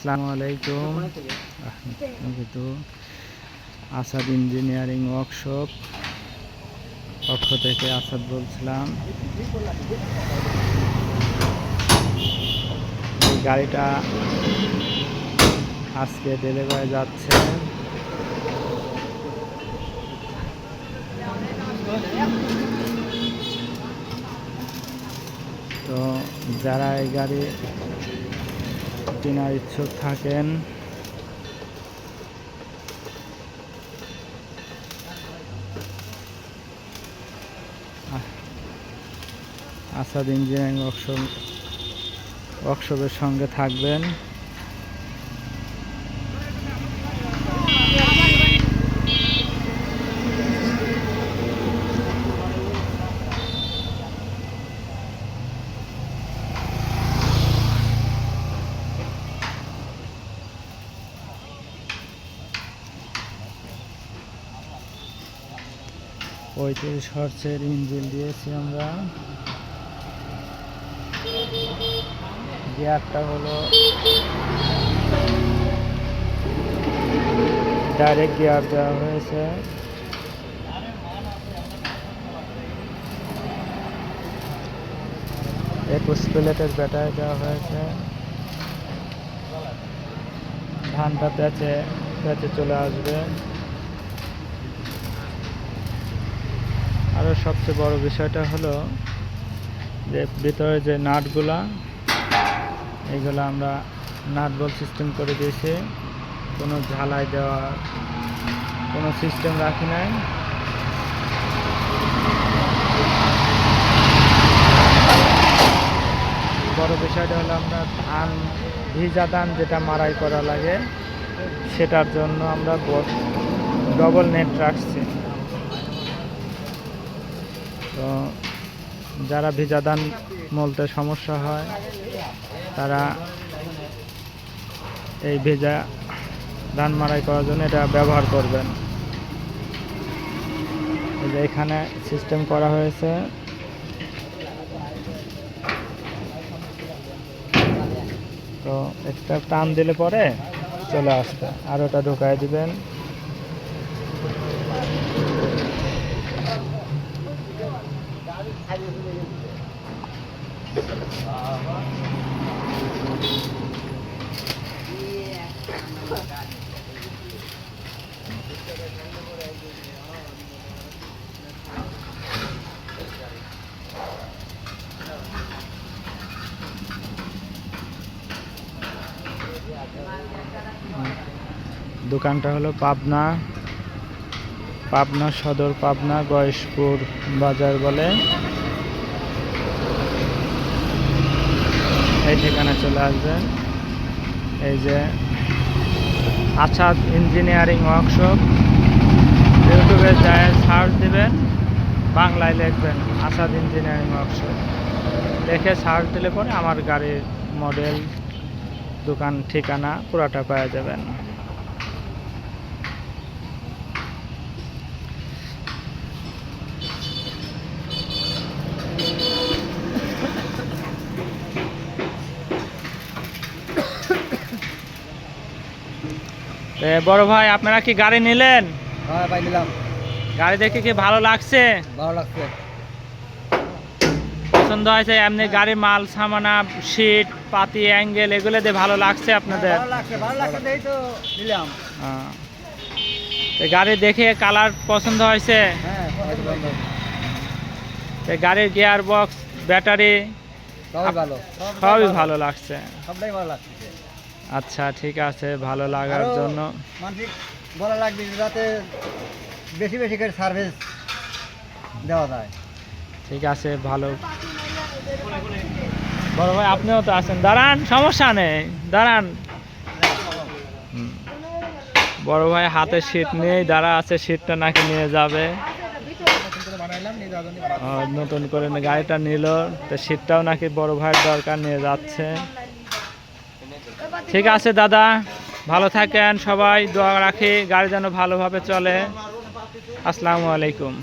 আসসালামু আলাইকুম। Asad engineering workshop পক্ষ থেকে আসাদ বলছিলাম। এই গাড়িটা আজকে ডেলিভারি যাচ্ছে। তো যারা এই গাড়ি কেনার ইচ্ছুক থাকেন আসাদ ইঞ্জিনিয়ারিং ওয়ার্কশপের সঙ্গে থাকবেন। পঁয়ত্রিশ হর্সের ইঞ্জিন দিয়েছি আমরা। গিয়ারটা হলো ডাইরেক্ট গিয়ার দেওয়া হয়েছে। একুশ প্লেটের ব্যাটারি দেওয়া হয়েছে। ধানটা প্যাচে চলে আসবে। আরও সবচেয়ে বড় বিষয়টা হলো যে ভিতরে যে নাটগুলা, এইগুলো আমরা নাট বল সিস্টেম করে দিয়েছি। কোনো ঝালাই দেওয়া কোনো সিস্টেম রাখি নাই। বড় বিষয়টা হলো আমরা ভিজা ধান যেটা মাড়াই করা লাগে সেটার জন্য আমরা ডবল নেট রাখছি। তো যারা ভিজা ধান মলতে সমস্যা হয় তারা এই ভেজা ধান মাড়াই করার জন্য এটা ব্যবহার করবেন। এই যে এখানে সিস্টেম করা হয়েছে। তো একটা টান দিলে পরে চলে আসবে, আর ওটা ঢুকাই দিবেন। দোকানটা হলো পাবনা সদর, পাবনা গয়েশপুর বাজার বলে। এই ঠিকানা চলে আসবেন। এই যে আসাদ ইঞ্জিনিয়ারিং ওয়ার্কশপ, ইউটিউবে যায় সার্চ দিবেন, বাংলায় লিখবেন আসাদ ইঞ্জিনিয়ারিং ওয়ার্কশপ, দেখে সার্চ দিলে পরে আমার গাড়ির মডেল, দোকান ঠিকানা পুরাটা পাওয়া যাবেন। বড় ভাই, আপনারা কি গাড়ি নিলেন? হ্যাঁ ভাই, নিলাম। গাড়ি দেখে কি ভালো লাগছে? ভালো লাগছে, পছন্দ হয়েছে? এমনি গাড়ির মাল সামানা, সিট পাতি, অ্যাঙ্গেল এগুলো দিয়ে ভালো লাগছে আপনাদের? ভালো লাগছে দেখি তো নিলাম। গাড়ি দেখে কালার পছন্দ হয়েছে? হ্যাঁ, গাড়ির গিয়ার বক্স, ব্যাটারি সবই ভালো লাগছে? সবটাই ভালো লাগছে। আচ্ছা, ঠিক আছে। ভালো লাগার জন্য মানসিক ভালো লাগবে যাতে বেশি বেশি করে সার্ভিস দেওয়া যায়। ঠিক আছে, ভালো। বড় ভাই, আপনিও তো আছেন, দাঁড়ান, সমস্যা নেই, দাঁড়ান। বড় ভাই হাতে শীট নিয়েই দাঁড়া আছে, শীটটা নাকি নিয়ে যাবে। নতুন করে গাড়িটা নিল, তো শীটটাও নাকি বড় ভাইয়ের দরকার, নিয়ে যাচ্ছে। ঠিক আছে দাদা, ভালো থাকেন সবাই, দোয়া রাখি গাড়ি যেন ভালোভাবে চলে। আসসালামু আলাইকুম।